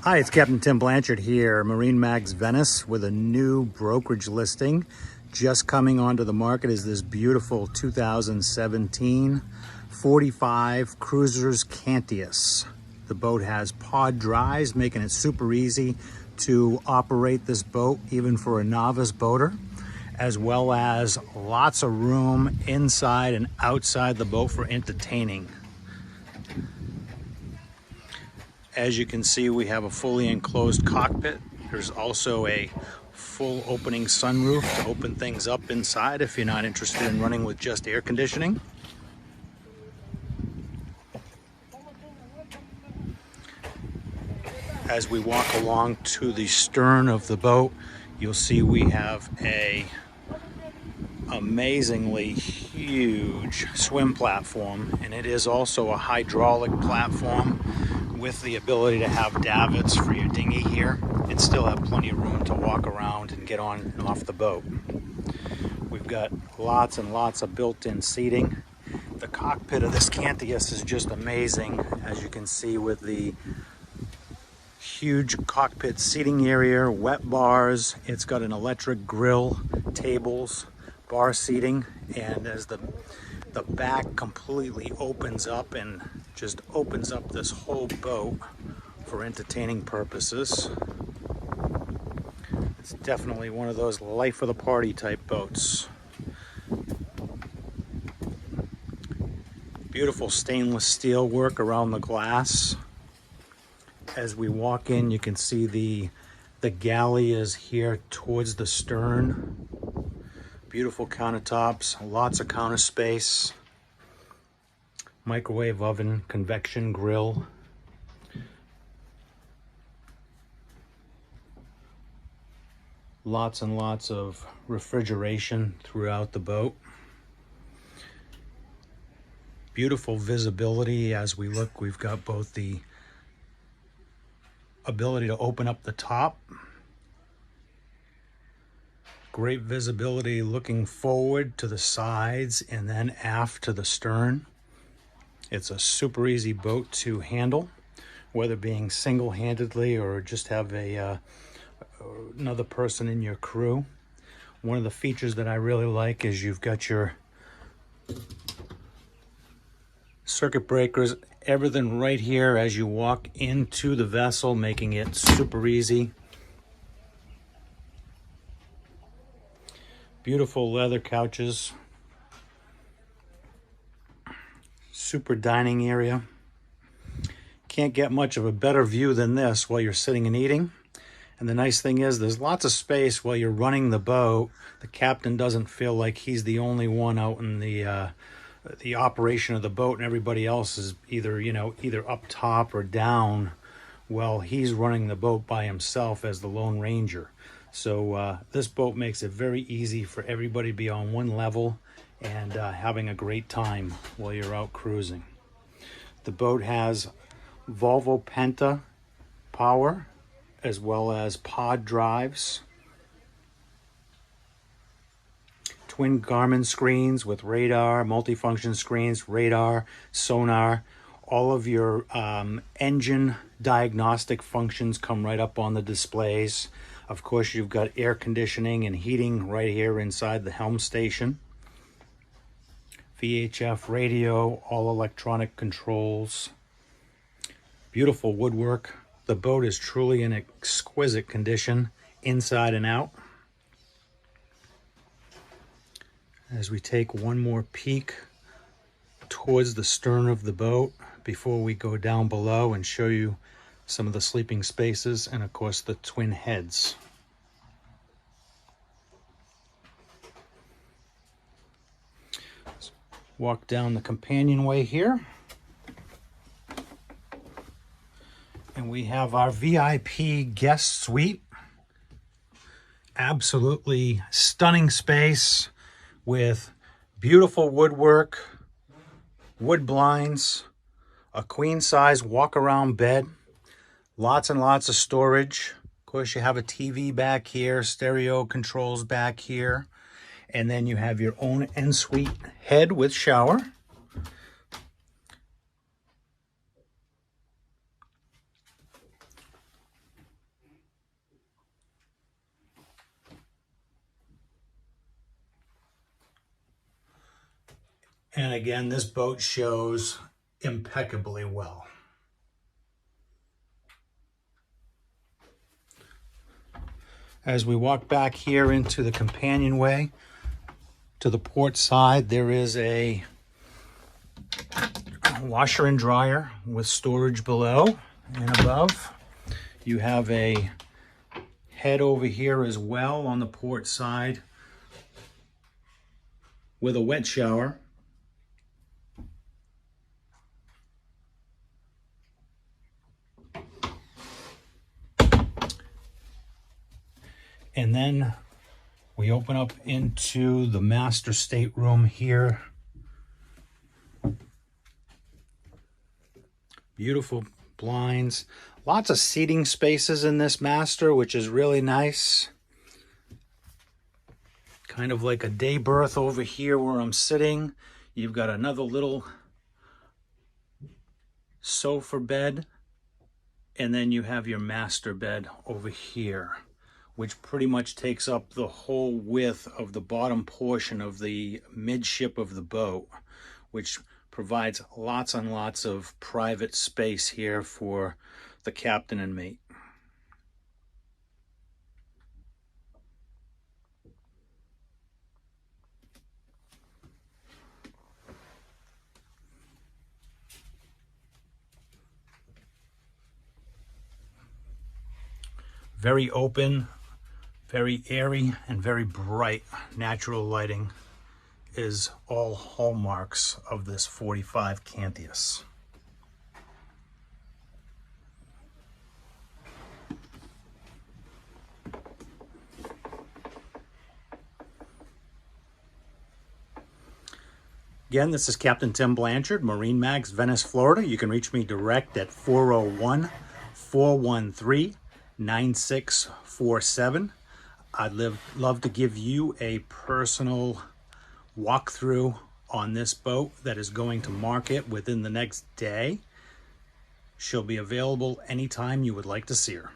Hi, it's Captain Tim Blanchard here, MarineMax Venice, with a new brokerage listing. Just coming onto the market is this beautiful 2017 45 Cruisers Cantius. The boat has pod drives, making it super easy to operate this boat, even for a novice boater, as well as lots of room inside and outside the boat for entertaining. As you can see, we have a fully enclosed cockpit. There's also a full opening sunroof to open things up inside if you're not interested in running with just air conditioning. As we walk along to the stern of the boat, you'll see we have a amazingly huge swim platform, and it is also a hydraulic platform with the ability to have davits for your dinghy here and still have plenty of room to walk around and get on and off the boat. We've got lots and lots of built-in seating. The cockpit of this Cantius is just amazing, as you can see, with the huge cockpit seating area, wet bars. It's got an electric grill, tables, bar seating, and as the back completely opens up and just opens up this whole boat for entertaining purposes. It's definitely one of those life of the party type boats. Beautiful stainless steel work around the glass. As we walk in, you can see the galley is here towards the stern. Beautiful countertops, lots of counter space, microwave oven, convection grill. Lots and lots of refrigeration throughout the boat. Beautiful visibility as we look. We've got both the ability to open up the top. Great visibility looking forward to the sides and then aft to the stern. It's a super easy boat to handle, whether being single-handedly or just have another person in your crew. One of the features that I really like is you've got your circuit breakers, everything right here as you walk into the vessel, making it super easy. Beautiful leather couches, super dining area. Can't get much of a better view than this while you're sitting and eating. And the nice thing is there's lots of space while you're running the boat. The captain doesn't feel like he's the only one out in the operation of the boat, and everybody else is either up top or down. Well, he's running the boat by himself as the Lone Ranger. So this boat makes it very easy for everybody to be on one level and having a great time while you're out cruising. The boat has Volvo Penta power as well as pod drives. Twin Garmin screens with radar, multifunction screens, radar, sonar. All of your engine diagnostic functions come right up on the displays. Of course, you've got air conditioning and heating right here inside the helm station. VHF radio, all electronic controls. Beautiful woodwork. The boat is truly in exquisite condition, inside and out. As we take one more peek towards the stern of the boat before we go down below and show you some of the sleeping spaces and of course the twin heads. Let's walk down the companionway here. And we have our VIP guest suite. Absolutely stunning space with beautiful woodwork, wood blinds, a queen size walk around bed, lots and lots of storage. Of course, you have a TV back here, stereo controls back here, and then you have your own en-suite head with shower. And again, this boat shows impeccably well. As we walk back here into the companionway to the port side, there is a washer and dryer with storage below and above. You have a head over here as well on the port side with a wet shower. And then we open up into the master stateroom here. Beautiful blinds. Lots of seating spaces in this master, which is really nice. Kind of like a day berth over here where I'm sitting. You've got another little sofa bed. And then you have your master bed over here, which pretty much takes up the whole width of the bottom portion of the midship of the boat, which provides lots and lots of private space here for the captain and mate. Very open, very airy, and very bright. Natural lighting is all hallmarks of this 45 Cantius. Again, this is Captain Tim Blanchard, MarineMax, Venice, Florida. You can reach me direct at 401-413-9647. I'd love to give you a personal walkthrough on this boat that is going to market within the next day. She'll be available anytime you would like to see her.